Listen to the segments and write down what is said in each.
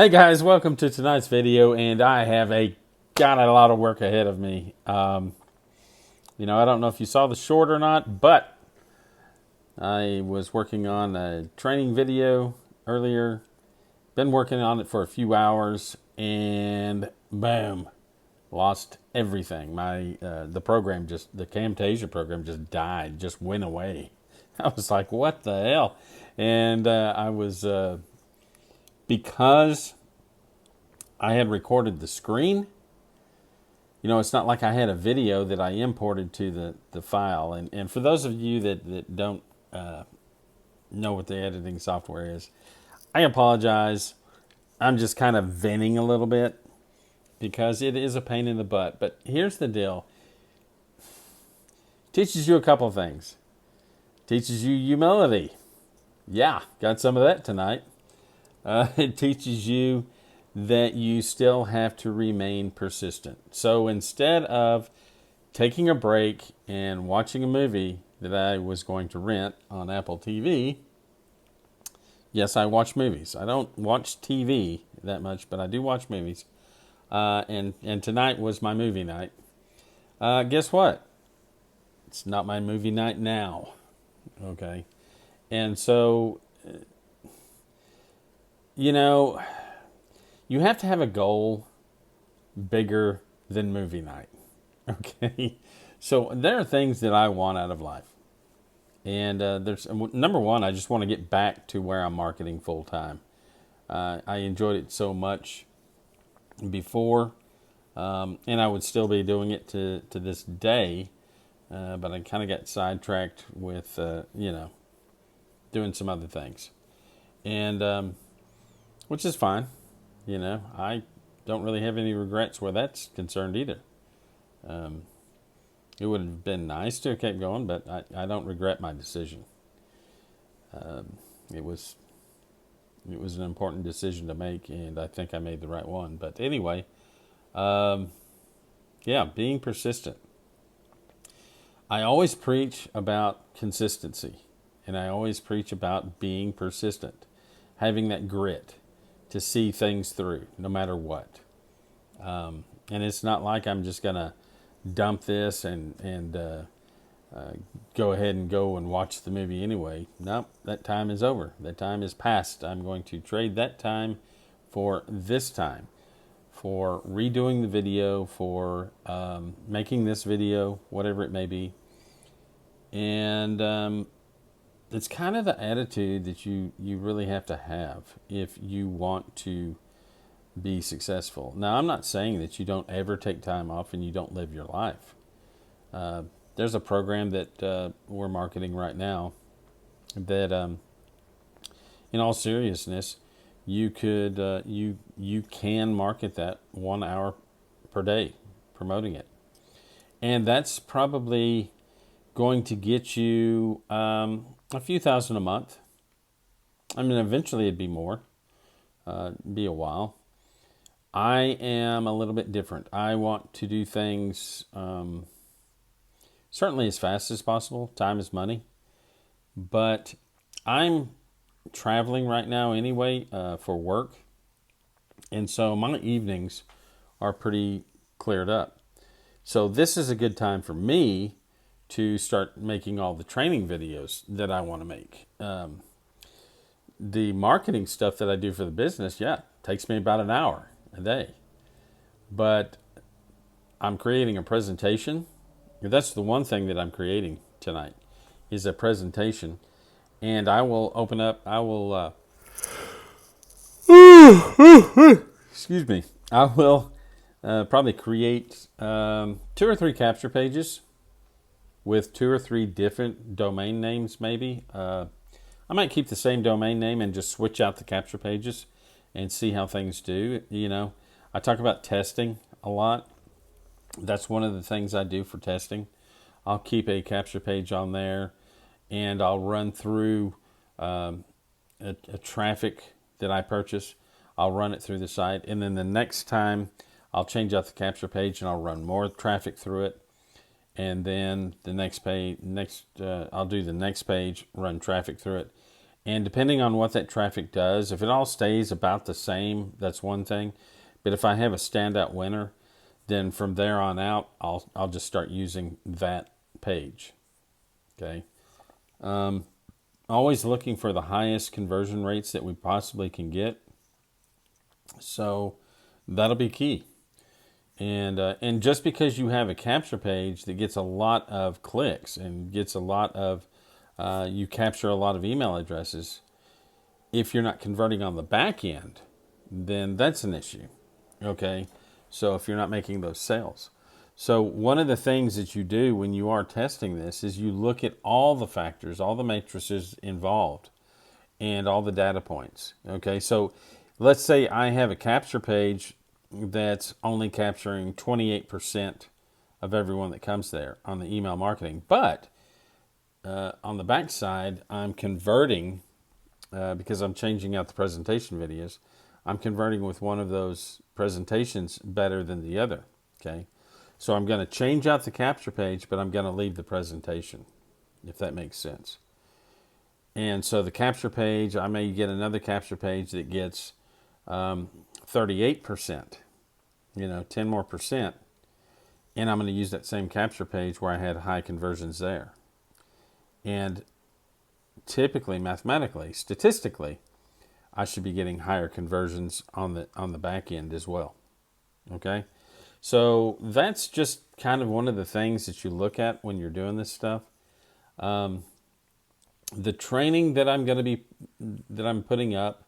Hey guys, welcome to tonight's video, and I have got a lot of work ahead of me. I don't know if you saw the short or not, but I was working on a training video earlier. Been working on it for a few hours, and boom, lost everything. The Camtasia program just died, just went away. I was like, what the hell? And I was because I had recorded the screen. It's not like I had a video that I imported to the file. And for those of you that don't know what the editing software is, I apologize. I'm just kind of venting a little bit because it is a pain in the butt. But here's the deal. Teaches you a couple of things. Teaches you humility. Yeah, got some of that tonight. It teaches you that you still have to remain persistent. So instead of taking a break and watching a movie that I was going to rent on Apple TV, yes, I watch movies. I don't watch TV that much, but I do watch movies. And tonight was my movie night. Guess what? It's not my movie night now. Okay. And so, you have to have a goal bigger than movie night. Okay. So there are things that I want out of life. And there's number one, I just want to get back to where I'm marketing full time. I enjoyed it so much before, and I would still be doing it to this day. But I kind of got sidetracked with, doing some other things. And which is fine. I don't really have any regrets where that's concerned either. It would have been nice to have kept going, but I don't regret my decision. It was an important decision to make, and I think I made the right one. But anyway, being persistent. I always preach about consistency, and I always preach about being persistent, having that grit to see things through no matter what. And it's not like I'm just going to dump this and go ahead and go and watch the movie anyway. Nope, that time is over. That time is past. I'm going to trade that time for this time, for redoing the video, for making this video, whatever it may be. And it's kind of the attitude that you really have to have if you want to be successful. Now, I'm not saying that you don't ever take time off and you don't live your life. There's a program that we're marketing right now that, in all seriousness, you could you can market that 1 hour per day, promoting it, and that's probably going to get you a few thousand a month. I mean, eventually it'd be more. Be a while. I am a little bit different. I want to do things certainly as fast as possible. Time is money. But I'm traveling right now anyway for work. And so my evenings are pretty cleared up. So this is a good time for me to start making all the training videos that I want to make. The marketing stuff that I do for the business, takes me about an hour a day. But I'm creating a presentation. That's the one thing that I'm creating tonight, is a presentation. And I will excuse me, I will probably create 2 or 3 capture pages with 2 or 3 different domain names maybe. I might keep the same domain name and just switch out the capture pages and see how things do. I talk about testing a lot. That's one of the things I do for testing. I'll keep a capture page on there, and I'll run through a traffic that I purchase. I'll run it through the site, and then the next time I'll change out the capture page and I'll run more traffic through it. And then the next page, I'll do the next page, run traffic through it. And depending on what that traffic does, if it all stays about the same, that's one thing. But if I have a standout winner, then from there on out, I'll just start using that page. Okay. Always looking for the highest conversion rates that we possibly can get. So that'll be key. And just because you have a capture page that gets a lot of clicks and gets a lot of you capture a lot of email addresses, if you're not converting on the back end, then that's an issue. Okay, so if you're not making those sales. So one of the things that you do when you are testing this is you look at all the factors, all the matrices involved, and all the data points. Okay, so let's say I have a capture page that's only capturing 28% of everyone that comes there on the email marketing, but on the back side, I'm converting because I'm changing out the presentation videos. I'm converting with one of those presentations better than the other. Okay, so I'm going to change out the capture page, but I'm going to leave the presentation, if that makes sense. And so the capture page, I may get another capture page that gets 38%, 10 more percent, and I'm going to use that same capture page where I had high conversions there. And typically, mathematically, statistically, I should be getting higher conversions on the back end as well. Okay, so that's just kind of one of the things that you look at when you're doing this stuff. The training that I'm putting up,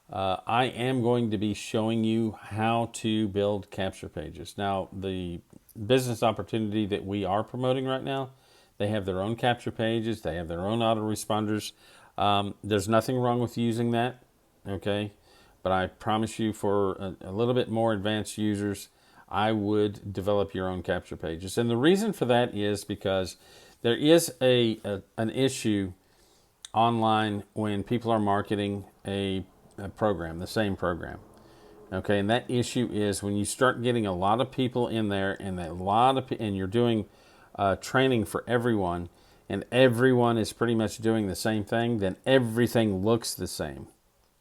I am going to be showing you how to build capture pages. Now, the business opportunity that we are promoting right now, they have their own capture pages. They have their own autoresponders. There's nothing wrong with using that, okay? But I promise you, for a little bit more advanced users, I would develop your own capture pages. And the reason for that is because there is an issue online when people are marketing a program, the same program. Okay, and that issue is when you start getting a lot of people in there, and you're doing training for everyone, and everyone is pretty much doing the same thing, then everything looks the same.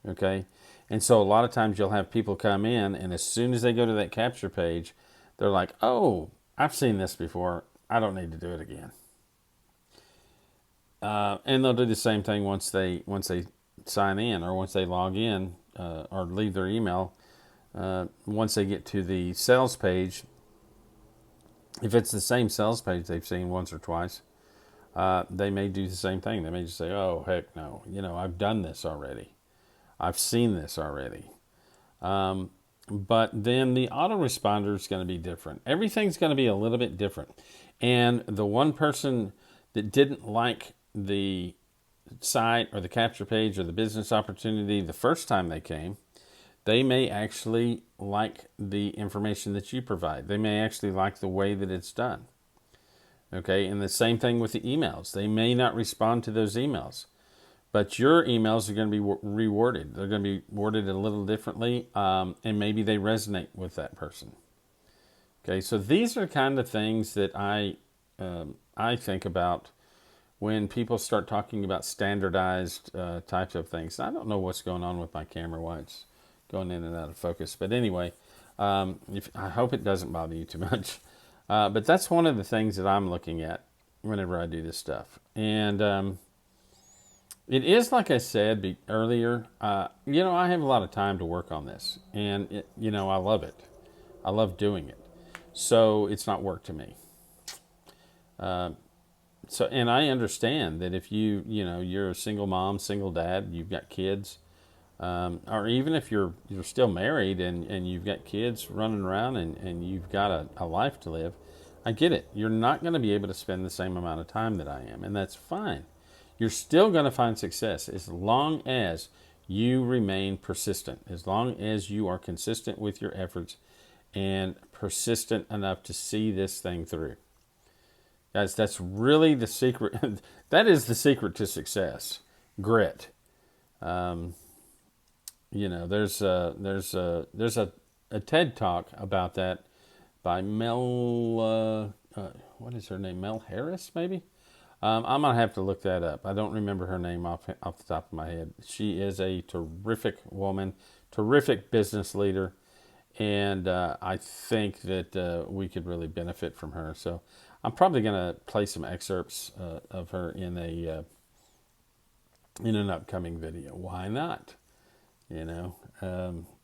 Okay, and so a lot of times you'll have people come in, and as soon as they go to that capture page, they're like, "Oh, I've seen this before. I don't need to do it again." And they'll do the same thing once they sign in, or once they log in, or leave their email. Once they get to the sales page, if it's the same sales page they've seen once or twice, they may do the same thing. They may just say, "Oh, heck no, I've done this already. I've seen this already." But then the autoresponder is going to be different. Everything's going to be a little bit different. And the one person that didn't like the site or the capture page or the business opportunity the first time they came, they may actually like the information that you provide. They may actually like the way that it's done. Okay, and the same thing with the emails. They may not respond to those emails, but your emails are going to be reworded. They're going to be worded a little differently, and maybe they resonate with that person. Okay, so these are kind of things that I think about when people start talking about standardized types of things. I don't know what's going on with my camera, why it's going in and out of focus. But anyway, I hope it doesn't bother you too much. But that's one of the things that I'm looking at whenever I do this stuff. And it is, like I said earlier, I have a lot of time to work on this. And, I love it. I love doing it. So it's not work to me. And I understand that if you're a single mom, single dad, you've got kids, or even if you're still married and you've got kids running around and you've got a life to live, I get it. You're not going to be able to spend the same amount of time that I am, and that's fine. You're still going to find success as long as you remain persistent, as long as you are consistent with your efforts and persistent enough to see this thing through. Guys, that's really the secret. That is the secret to success. Grit. There's a TED Talk about that by Mel. What is her name? Mel Harris, maybe. I'm gonna have to look that up. I don't remember her name off the top of my head. She is a terrific woman, terrific business leader, and I think that we could really benefit from her. So I'm probably gonna play some excerpts of her in an upcoming video. Why not? You know,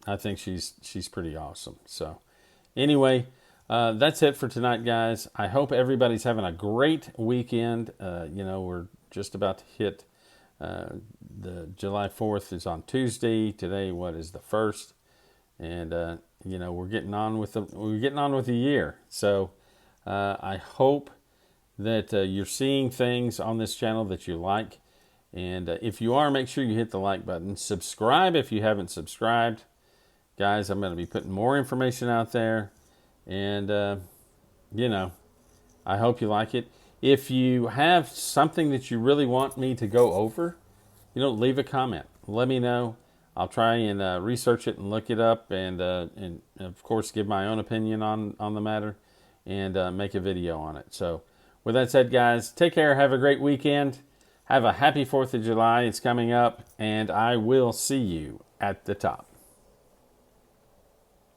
I think she's pretty awesome. So anyway, that's it for tonight, guys. I hope everybody's having a great weekend. We're just about to hit the July 4th is on Tuesday. Today, what is the 1st? And we're getting on with the year. So I hope that you're seeing things on this channel that you like. And if you are, make sure you hit the like button. Subscribe if you haven't subscribed. Guys, I'm going to be putting more information out there. And, I hope you like it. If you have something that you really want me to go over, leave a comment. Let me know. I'll try and research it and look it up and of course, give my own opinion on the matter and make a video on it. So with that said, guys, take care. Have a great weekend. Have a happy 4th of July. It's coming up, and I will see you at the top.